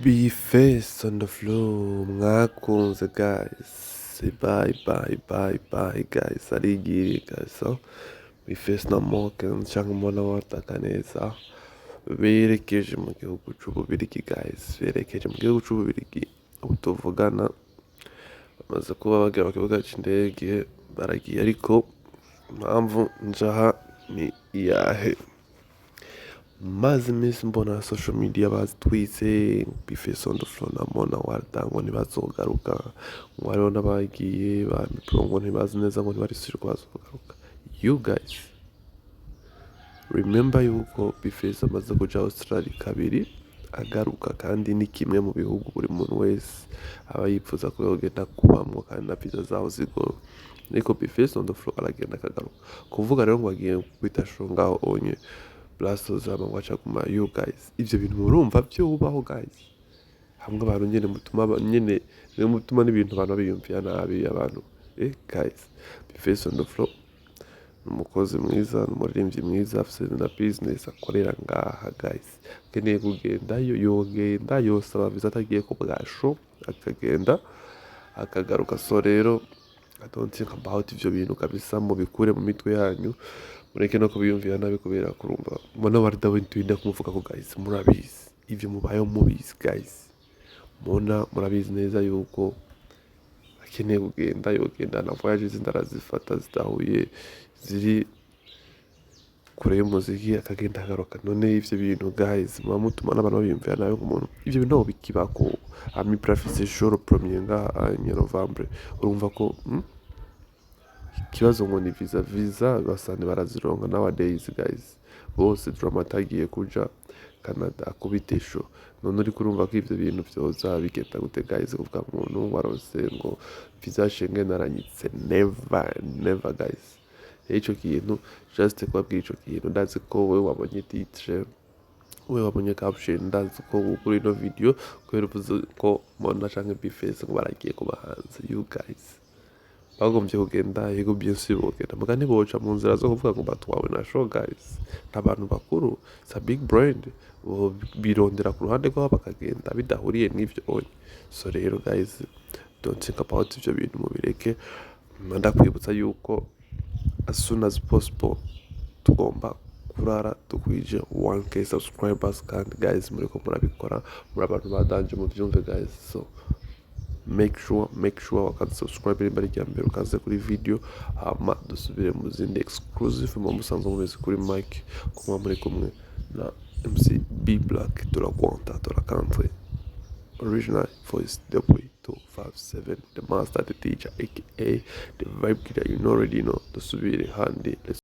Be face on the floor, mwakunze guys. Say bye guys. Arigiri guys. So, be face na moken cyangwa mbona wataka neza. Berekeje mu gihugu c'Ububirigi guys. Berekeje mu gihugu c'Ububirigi. Ubu tuvugana bamaze kuba bagera ku kibuga c'indege baragiye, ariko impamvu njaha ni iyahe? Maze iminsi mbona social media bazitwitse be face on the floor na Monna walda ngo ntibazogaruka, ngo hariho n'abagiye ba mipro ngo ntibazi neza ngo ntibarisubira bazogaruka. You guys remember yuko be face amaze kuja Australia kabiri agaruka, kandi ni kimwe mu bihugu buri muntu wese aba yipfuza ko yogenda kubamwo kandi na visa zaho zigora, ariko be face on the floor aragenda akagaruka. Kuvuga rero ngo agiye kwita show ngaho onye Blastoz amangwacha kuma. You guys, ivyo bintu murumva vyubaho guys? Hamwe abantu nyene mutuma n'ibintu abantu biyumvira nabi abantu. Guys, be face on the floor umukozi mwiza, umuririmbyi mwiza, afise na business akorera ngaha guys. Keneye kugendayo yogenda, yosaba visa atagiye ku bwasho akagenda akagaruka. So rero I don't think about ivyo bintu kabisa, mubikure mu mitwe yanyu, mureke no kubiyumvira nabi kubera kurumva Monna walda we ntwinda kumuvuga ko guys. Murabizi ivyo mubayeho mubizi guys. Monna murabizi neza yuko akeneye kugenda yogenda, na voyage zitarazifata zitahuye ziri kure y'umuziki akagenda agaruka. None ivyo bintu guys muba mutuma n'abantu babiyumvira nabi nk'umuntu. Ivyo bintu bikibako ami prafise jour premier nga Novembre. Urumva ko ikibazo ngo ni visa basane barazironga nowadays guys. Bose drama tagiye kuja Canada akubitesho. None uri kurumva ko ivyo bintu vyoza bigenda gute guys? Kuvuga umuntu warose ngo visa Schengen aranyitse, never guys. Ico kintu just kubabwira ico kintu, ndazi ko wewe wabonye titre, wewe wabonye caption, ndazi ko kuri no video kubera uvuze ko Monna canke be face ngo baragiye kuba hanze. You guys bagombye kugenda yego bien sûr bogenda, muga ntiboca mu nzira zo kuvuga ngo batwawe na show guys. N'abantu bakuru, it's a big brand, birondera ku ruhande rwabo bakagenda bidahuriye n'ivyo onye. So rero guys, don't think about ivyo bintu mubireke. Ndakwibutsa yuko as soon as possible tugomba kurara tukwije 1k subscribers, kandi guys muriko murabikora, muri abantu badanje mu vyumve guys. So make sure wakaza subscribe imbere rya mbere ukaze kuri video, hama dusubire mu zindi exclusive mu musanzwe mumeze kuri mic kumwe muri kumwe na MC B Black turakantre original voice the way 257 the master, the teacher aka the vibe killer. You already know dusubire handi.